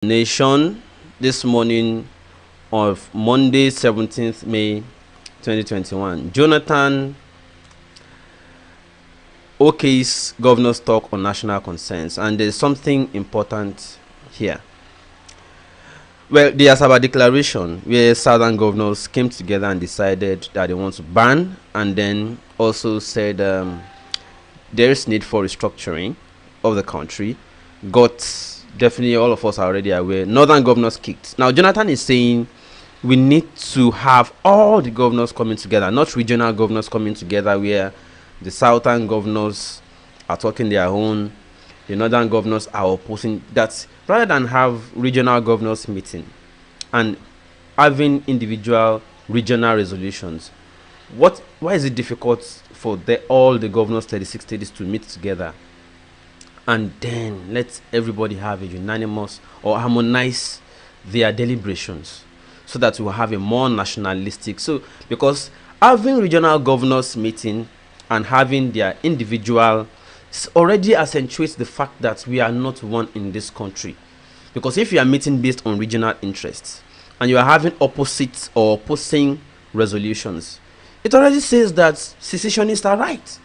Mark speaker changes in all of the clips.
Speaker 1: Nation this morning of Monday, 17th May 2021. Jonathan OK's governor's talk on national concerns, and there's something important here. Well, the Asaba Declaration, where southern governors came together and decided that they want to ban, and then also said there is need for restructuring of the country, got definitely all of us are already aware. Northern governors kicked. Now, Jonathan is saying we need to have all the governors coming together, not regional governors coming together where the southern governors are talking their own, the northern governors are opposing. That rather than have regional governors meeting and having individual regional resolutions, why is it difficult for all the governors 36 states to meet together and then let everybody have a unanimous or harmonize their deliberations so that we will have a more nationalistic? So because having regional governors meeting and having their individual already accentuates the fact that we are not one in this country. Because if you are meeting based on regional interests and you are having opposite or opposing resolutions, it already says that secessionists are right,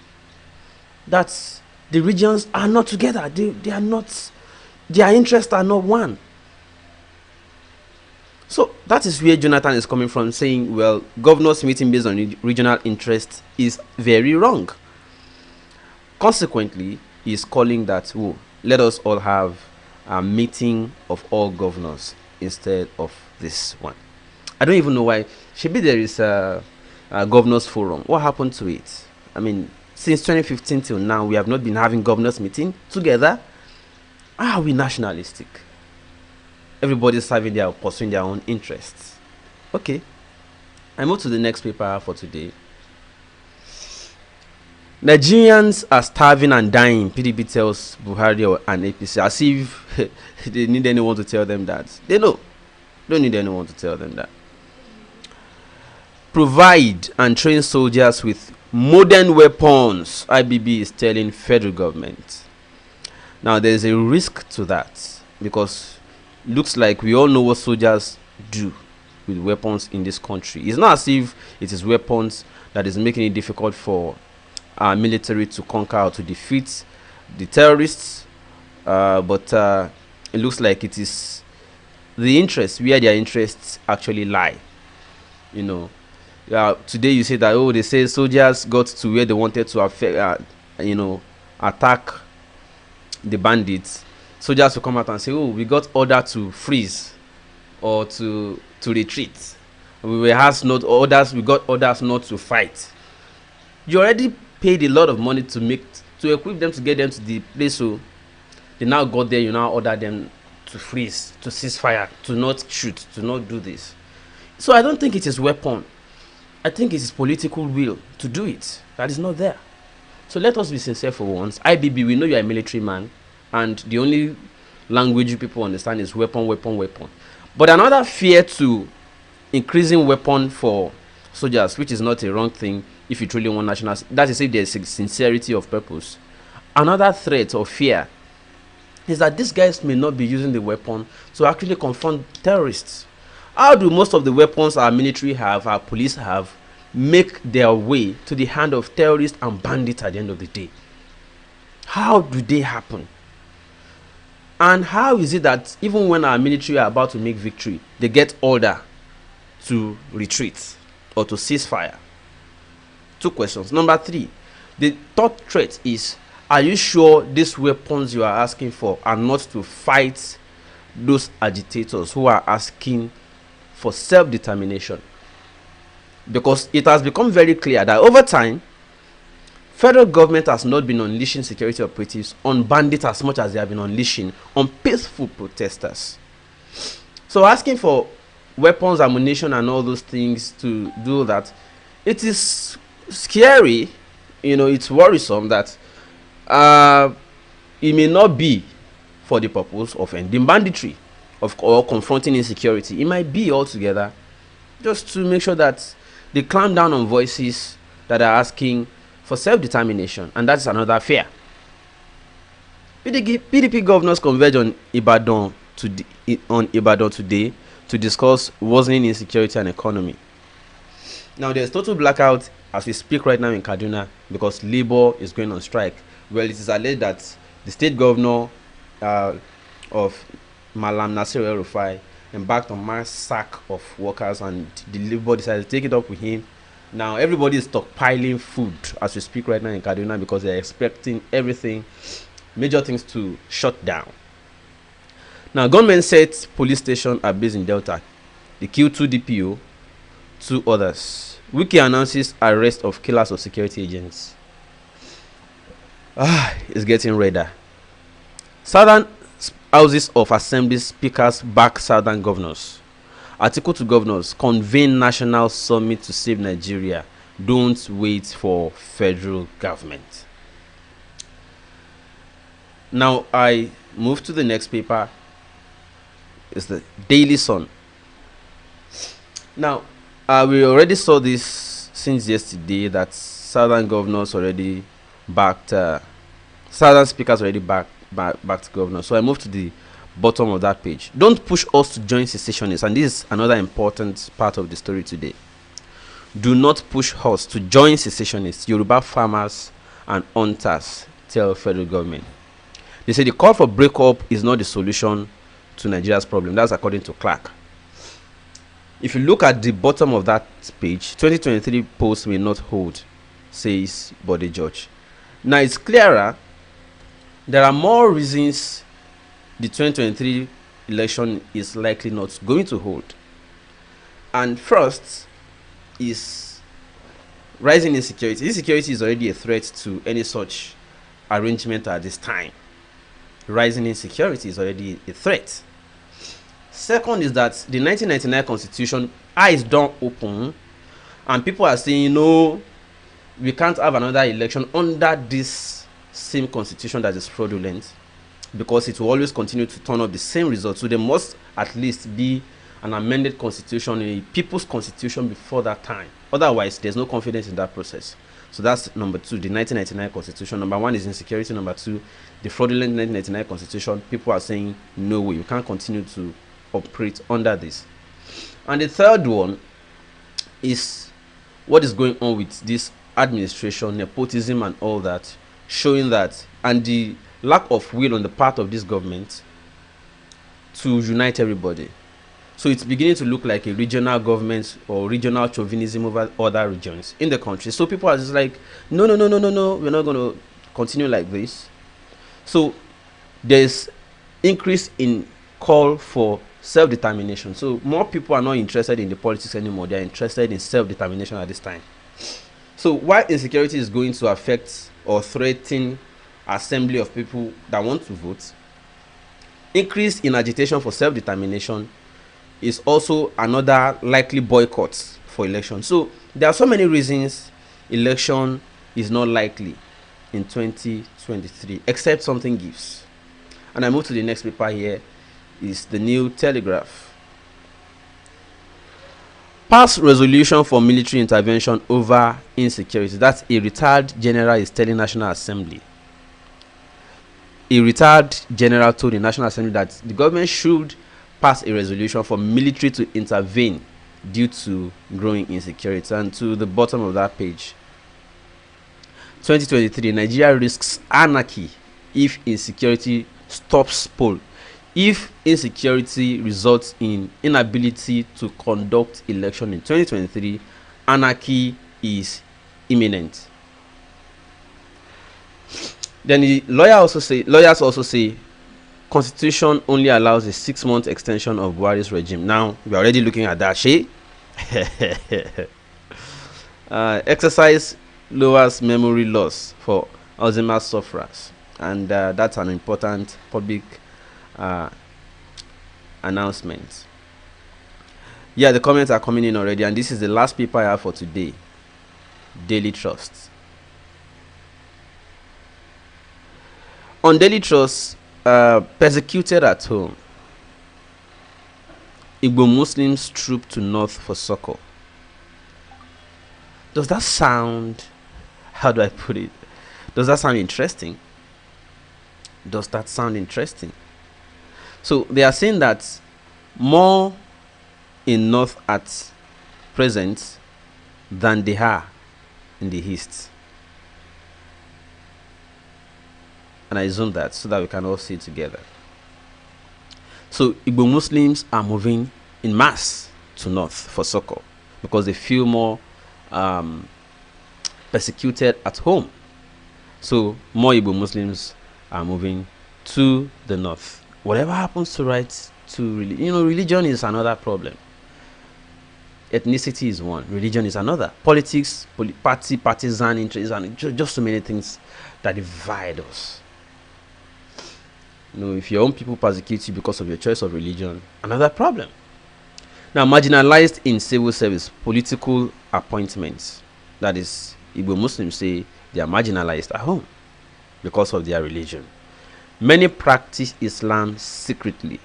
Speaker 1: that the regions are not together. They are not, their interests are not one. So that is where Jonathan is coming from, saying, well, governors meeting based on regional interest is very wrong. Consequently, he is calling that, let us all have a meeting of all governors instead of this one. I don't even know why. Maybe there is a governors forum. What happened to it? I mean, since 2015 till now, we have not been having governors meeting together. Are we nationalistic? Everybody's pursuing their own interests. Okay. I move to the next paper for today. Nigerians are starving and dying, PDP tells Buhari and APC, as if they need anyone to tell them that. They know. Don't need anyone to tell them that. Provide and train soldiers with modern weapons, IBB is telling federal government. Now, there's a risk to that because looks like we all know what soldiers do with weapons in this country. It's not as if it is weapons that is making it difficult for our military to conquer or to defeat the terrorists, but it looks like it is the interest, where their interests actually lie. You know, today you say that, they say soldiers got to where they wanted to attack the bandits. Soldiers will come out and say, we got order to freeze or to retreat. We got orders not to fight. You already paid a lot of money to equip them, to get them to the place, so they now got there. You now order them to freeze, to cease fire, to not shoot, to not do this. So I don't think it is weapon. I think it is political will to do it that is not there. So let us be sincere for once. IBB, we know you are a military man, and the only language you people understand is weapon, weapon, weapon. But another fear to increasing weapon for soldiers, which is not a wrong thing if you truly want national, that is if there is a sincerity of purpose. Another threat or fear is that these guys may not be using the weapon to actually confront terrorists. How do most of the weapons our military have, our police have, make their way to the hand of terrorists and bandits at the end of the day? How do they happen? And how is it that even when our military are about to make victory, they get order to retreat or to cease fire? Two questions. Number 3, the third threat is, are you sure these weapons you are asking for are not to fight those agitators who are asking for self-determination? Because it has become very clear that over time, federal government has not been unleashing security operatives on bandits as much as they have been unleashing on peaceful protesters. So asking for weapons, ammunition, and all those things to do that, it is scary. It's worrisome that it may not be for the purpose of ending banditry or confronting insecurity. It might be altogether just to make sure that they clamp down on voices that are asking for self-determination, and that's another fear. PDP governors converge on Ibadan on Ibadan today to discuss worsening insecurity and economy. Now, there's total blackout as we speak right now in Kaduna because Labour is going on strike. Well, it is alleged that the state governor of Malam Nasir El-Rufai embarked on mass sack of workers, and the Labour decided to take it up with him. Now, everybody is stockpiling food as we speak right now in Kaduna because they're expecting major things to shut down. Now, government said police stations are based in Delta. They killed 2 DPO, 2 others. Wiki announces arrest of killers of security agents. It's getting redder. Southern houses of assembly speakers back southern governors. Article to governors: convene national summit to save Nigeria. Don't wait for federal government. Now I move to the next paper. It's the Daily Sun. Now we already saw this since yesterday that southern governors already backed southern speakers already backed governors. So I move to the bottom of that page. Don't push us to join secessionists, and this is another important part of the story today. Do not push us to join secessionists, Yoruba farmers and hunters tell federal government. They say the call for breakup is not the solution to Nigeria's problem. That's according to Clark. If you look at the bottom of that page, 2023 post may not hold, says Bode George. Now it's clearer. There are more reasons the 2023 election is likely not going to hold. And first is rising insecurity. Insecurity is already a threat to any such arrangement at this time. Rising insecurity is already a threat. Second is that the 1999 constitution, eyes don't open, and people are saying, no, we can't have another election under this same constitution that is fraudulent, because it will always continue to turn up the same results. So there must at least be an amended constitution, a people's constitution before that time. Otherwise, there's no confidence in that process. So that's number 2, the 1999 constitution. Number 1 is insecurity. Number 2, the fraudulent 1999 constitution. People are saying, no way, you can't continue to operate under this. And the third one is what is going on with this administration, nepotism and all that, showing that, and the lack of will on the part of this government to unite everybody. So it's beginning to look like a regional government or regional chauvinism over other regions in the country. So people are just like, no, we're not going to continue like this. So there's increase in call for self-determination. So more people are not interested in the politics anymore. They are interested in self-determination at this time. So while insecurity is going to affect or threaten assembly of people that want to vote, increase in agitation for self-determination is also another likely boycott for election. So there are so many reasons election is not likely in 2023, except something gives. And I move to the next paper here. Is the New Telegraph. Pass resolution for military intervention over insecurity. That's a retired general is telling National Assembly. A retired general told the National Assembly that the government should pass a resolution for military to intervene due to growing insecurity. And to the bottom of that page, 2023, Nigeria risks anarchy if insecurity stops poll. If insecurity results in inability to conduct election in 2023, anarchy is imminent. Then the lawyers also say Constitution only allows a 6-month extension of Buhari's regime. Now we're already looking at that. Exercise lowers memory loss for Alzheimer's sufferers, and that's an important public announcement. Yeah, the comments are coming in already, and this is the last paper I have for today. Daily Trust. On Daily Trust, persecuted at home. Igbo Muslims troop to north for succor. Does that sound, how do I put it? Does that sound interesting? Does that sound interesting? So they are saying that more in north at present than they are in the east. And I zoom that so that we can all see it together. So Igbo Muslims are moving in mass to north for succor because they feel more persecuted at home. So more Igbo Muslims are moving to the north. Whatever happens to rights to religion is another problem. Ethnicity is one, religion is another. Politics, partisan interests, and just so many things that divide us. If your own people persecute you because of your choice of religion, another problem. Now, marginalized in civil service, political appointments, that is, Igbo Muslims say they are marginalized at home because of their religion. Many practice Islam secretly.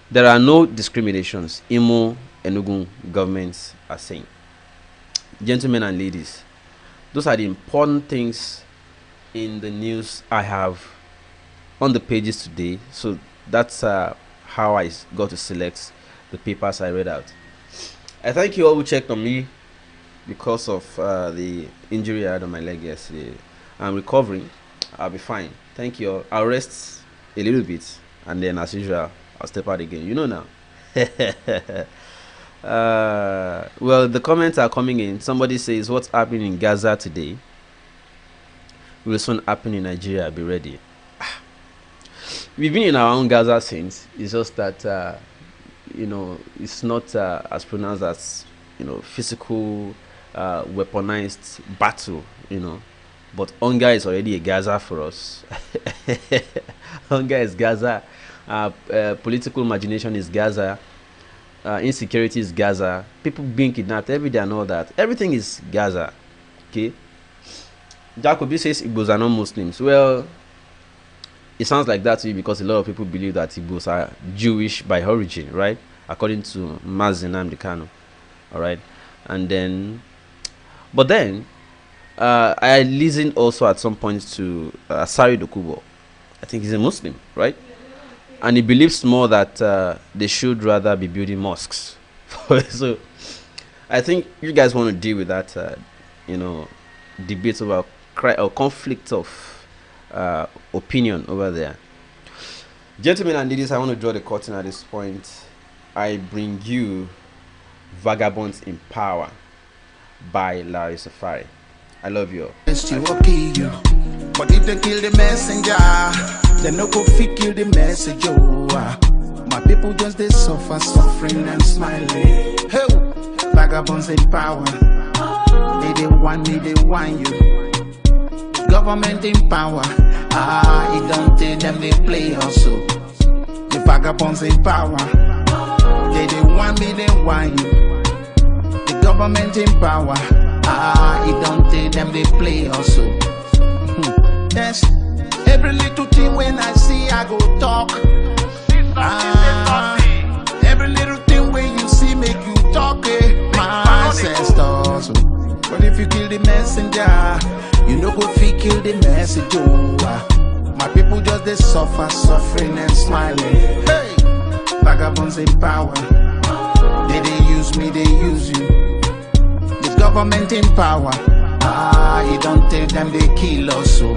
Speaker 1: There are no discriminations. Imo, Enugu governments are saying. Gentlemen and ladies, those are the important things in the news I have on the pages today. So that's how I got to select the papers I read out. I thank you all who checked on me because of the injury I had on my leg yesterday. I'm recovering. I'll be fine. Thank you all. I'll rest a little bit and then as usual I'll step out again. You know now. Well, the comments are coming in. Somebody says, what's happening in Gaza today will soon happen in Nigeria. Be ready. We've been in our own Gaza since. It's just that it's not as pronounced as physical weaponized battle, but hunger is already a Gaza for us. Hunger is Gaza. Political imagination is Gaza. Insecurity is Gaza. People being kidnapped every day and all that. Everything is Gaza. Okay. Jacobi says Igbos are not Muslims. Well, it sounds like that to you because a lot of people believe that Igbos are Jewish by origin, right? According to Mazi Nnamdi Kanu. All right. And then, but then, I listened also at some point to Asari Dokubo. I think he's a Muslim, right? And he believes more that they should rather be building mosques. So I think you guys want to deal with that, debate about or conflict of opinion over there. Gentlemen and ladies, I want to draw the curtain at this point. I bring you Vagabonds in Power by Larry Safari. I love you all.
Speaker 2: But if they kill the messenger, they no go fit kill the message. My people just they suffer, suffering and smiling. Hey, vagabonds in power. They want me, they want you. Government in power. It don't tell them they play also. The vagabonds in power. They want me, they want you. The government in power. It don't tell them they play also. Yes, every little thing when I see, I go talk. Every little thing when you see, make you talk. My ancestors. But if you kill the messenger, you know go fit kill the message. My people just they suffer, suffering and smiling. Hey, vagabonds in power. They use me, they use you. The government in power. You don't tell them they kill us. So